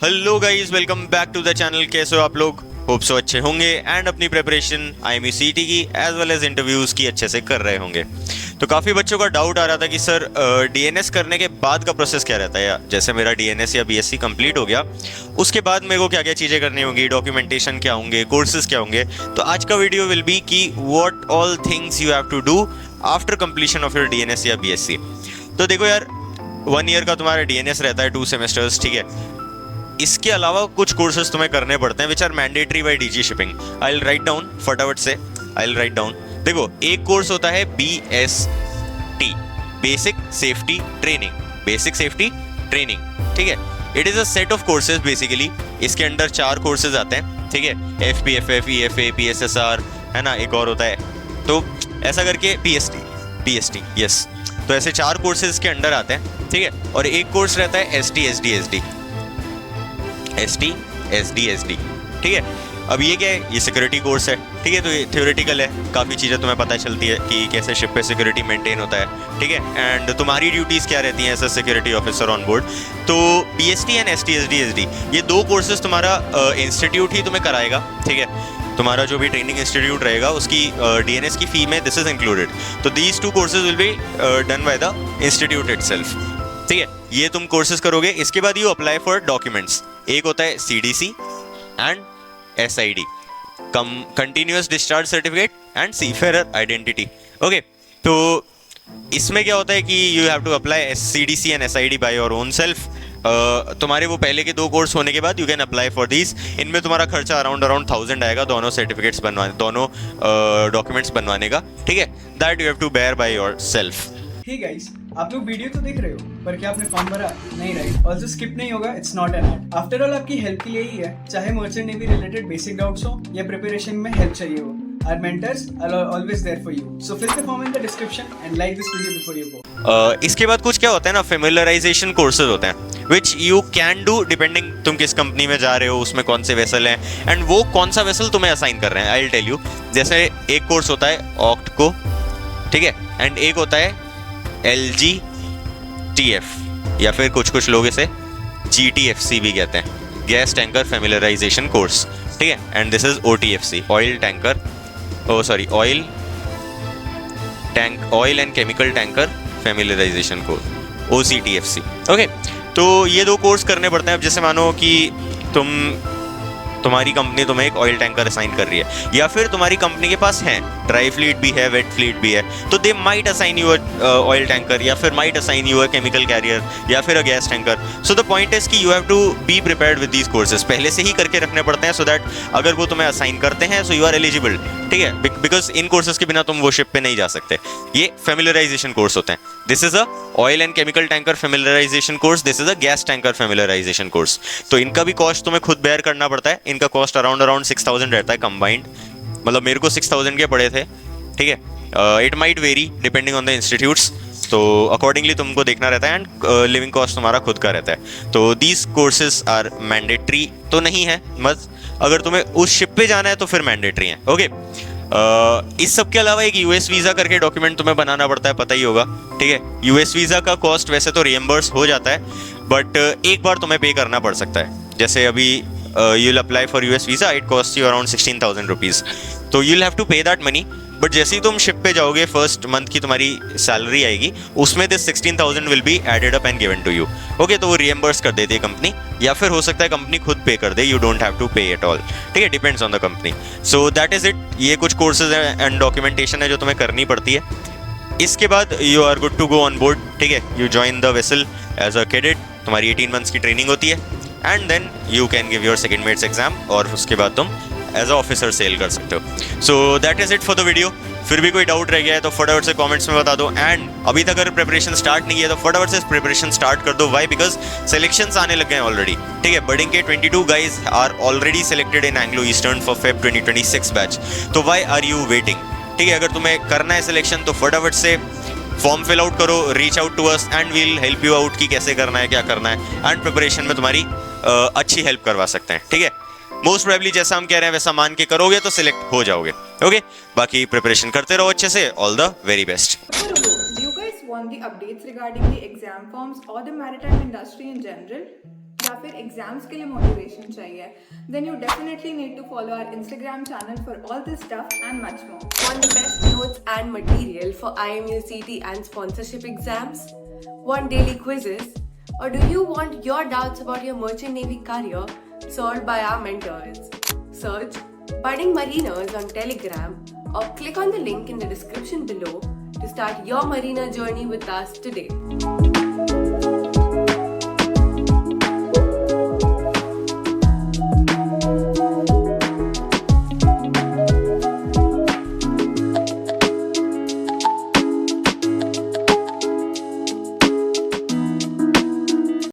Hello guys, welcome back to the channel. कैसे हो आप लोग? होप सो अच्छे होंगे एंड अपनी प्रिपरेशन IME CET की एज वेल एज इंटरव्यूज की अच्छे से कर रहे होंगे। तो काफ़ी बच्चों का डाउट आ रहा था कि सर DNS करने के बाद का प्रोसेस क्या रहता है, या जैसे मेरा DNS या BSc कंप्लीट हो गया उसके बाद मेरे को क्या क्या चीज़ें करनी होंगी, डॉक्यूमेंटेशन क्या होंगे, कोर्सेज क्या होंगे। तो आज का वीडियो विल बी कि what all things you have to do after completion of your DNS या BSc। तो देखो यार, 1 ईयर का तुम्हारा DNS रहता है, 2 सेमेस्टर्स, ठीक है। इसके अलावा कुछ कोर्सेज तुम्हें करने पड़ते हैं which are mandatory by DG shipping. I will write down फटाफट से, आई विल राइट डाउन। देखो, एक कोर्स होता है BST, basic safety training, basic safety training, ठीक है। It is a set of courses basically. इसके अंदर 4 कोर्सेज आते हैं, ठीक है। FPFF, EFA, PSSR, है ना, एक और होता है। तो ऐसा करके PST, यस। तो ऐसे 4 कोर्सेज के अंडर आते हैं, ठीक है। और एक कोर्स रहता है ST, SD, ठीक है। अब ये क्या है? ये सिक्योरिटी कोर्स है, ठीक है। तो ये थ्योरेटिकल है, काफ़ी चीज़ें तुम्हें पता चलती है कि कैसे शिप पे सिक्योरिटी मेंटेन होता है, ठीक है। एंड तुम्हारी ड्यूटीज़ क्या रहती हैं as a security officer on board. तो PST एंड ST, SD, ये 2 कोर्सेज तुम्हारा इंस्टीट्यूट ही तुम्हें कराएगा, ठीक है। तुम्हारा जो भी ट्रेनिंग इंस्टीट्यूट रहेगा उसकी DNS की फी में दिस इज इंक्लूडेड। तो these 2 courses will be done by the institute itself, ठीक है। ये तुम कोर्सेज करोगे। इसके बाद यू अप्लाई फॉर डॉक्यूमेंट्स। एक होता है CDC and SID, continuous discharge certificate and seafarer identity, okay. तो इसमें क्या होता है कि you have to apply CDC and SID by your own self. तुम्हारे वो पहले के 2 कोर्स होने के बाद you can apply for these. इनमें तुम्हारा खर्चा अराउंड 1000 आएगा, दोनों सर्टिफिकेट्स बनवाने, दोनों डॉक्यूमेंट्स बनवाने का, ठीक है। That you have to bear by your self. Hey guys, आप लोग वीडियो तो देख रहे हो, पर क्या आपने फॉर्म भरा? नहीं, राइट। ऑल्सो स्किप नहीं होगा, it's not an add. After all आपकी हेल्प के लिए ही है, चाहे merchant navy related basic doubts हो या प्रिपरेशन में हेल्प चाहिए हो। Our mentors are always there for you. So fill the form in the description and like this video before you go. इसके बाद कुछ क्या होता है ना, फेमिलराइजेशन कोर्सेज होते हैं which you can do depending तुम किस कंपनी में जा रहे हो, उसमें कौन से वेसल हैं एंड वो कौन सा वेसल तुम्हें असाइन कर रहे हैं। I will tell you. जैसे एक कोर्स होता है OCTCO, ठीक है, एंड एक होता है LGTF, या फिर कुछ लोग इसे GTFC भी कहते हैं, गैस टैंकर फेमिलराइजेशन कोर्स, ठीक है। And this is OTFC, oil and chemical tanker familiarisation course, OCTFC, okay. तो ये 2 कोर्स करने पड़ते हैं। अब जैसे मानो कि तुम्हारी कंपनी तुम्हें एक ऑयल टैंकर असाइन कर रही है, या फिर तुम्हारी कंपनी के पास है ड्राई फ्लीट भी है, वेट फ्लीट भी है, तो they might assign you oil tanker, या फिर might assign you chemical carrier, या फिर a gas tanker. So the point is कि you have to be prepared with these courses, पहले से ही करके रखने पड़ते हैं, सो दैट अगर वो तुम्हें असाइन करते हैं सो यू आर एलिजिबल, ठीक है। बिकॉज इन कोर्सेज के बिना तुम वो शिप पे नहीं जा सकते। ये फेमिलराइजेशन कोर्स होते हैं। This is a oil and chemical tanker familiarisation course, this is a gas tanker familiarisation course. तो इनका भी कॉस्ट तुम्हें खुद बेयर करना पड़ता है। इनका कॉस्ट अराउंड 6000 रहता है कंबाइंड, मतलब मेरे को 6000 के पड़े थे, ठीक है। It might very depending on the institutes, तो अकॉर्डिंगली तुमको देखना रहता है। एंड लिविंग कॉस्ट तुम्हारा खुद का रहता है। तो दीज कोर्सेज आर मैंडेटरी तो नहीं है, बस अगर तुम्हें उस शिप पे जाना है तो फिर मैंडेटरी है, ओके। इस सब के अलावा एक US वीज़ा करके डॉक्यूमेंट तुम्हें बनाना पड़ता है, पता ही होगा, ठीक है। US वीज़ा का कॉस्ट वैसे तो रिएम्बर्स हो जाता है, बट एक बार तुम्हें पे करना पड़ सकता है। जैसे अभी you will apply for US visa, it cost you around 16,000 rupees, तो यू विल हैव टू पे दैट मनी। बट जैसे ही तुम शिप पे जाओगे, फर्स्ट मंथ की तुम्हारी सैलरी आएगी, उसमें this 16,000 will be added up and given to you, okay. तो वो रिएम्बर्स कर देती है कंपनी, या फिर हो सकता है कंपनी खुद पे कर दे, यू डोंट हैव टू पे एट ऑल, ठीक है। Depends on the company. So that is it. ये कुछ कोर्सेज एंड डॉक्यूमेंटेशन है जो तुम्हें करनी पड़ती है। इसके बाद you are good to go on board, ठीक है। You join the vessel as a cadet, तुम्हारी 18 मंथ्स की ट्रेनिंग होती है, and then you can give your second mates exam, और उसके बाद तुम एज अ ऑफिसर सेल कर सकते हो। So that is it for the video. फिर भी कोई डाउट रह गया है तो फटाफट से कमेंट्स में बता दो। एंड अभी तक अगर प्रिपरेशन स्टार्ट नहीं किया तो फटाफट से प्रिपरेशन स्टार्ट कर दो। वाई? बिकॉज सिलेक्शंस आने लग गए हैं ऑलरेडी, ठीक है। बर्डिंग के 22 guys are already selected in Anglo Eastern for Feb 2026 batch. तो वाई आर यू वेटिंग, ठीक है। अगर तुम्हें करना है सिलेक्शन तो फटाफट से फॉर्म फिल आउट करो, reach out to us and we'll help you out कि कैसे करना है, क्या करना है, एंड प्रिपरेशन में तुम्हारी अच्छी हेल्प करवा सकते हैं, ठीक है। मोस्ट प्रोबेबली जैसा हम कह रहे हैं वैसा मान के करोगे तो सिलेक्ट हो जाओगे, ओके। बाकी प्रिपरेशन करते रहो अच्छे से। All the very best. Do you guys want the updates regarding the exam forms or the maritime industry in general? या फिर एग्जाम्स के लिए मोटिवेशन चाहिए, then you definitely need to follow our Instagram channel for all this stuff and much more. Want the best notes and material for IMU CT and sponsorship exams? Want daily quizzes? Or do you want your doubts about your merchant navy career solved by our mentors? Search Budding Mariners on Telegram or click on the link in the description below to start your marina journey with us today.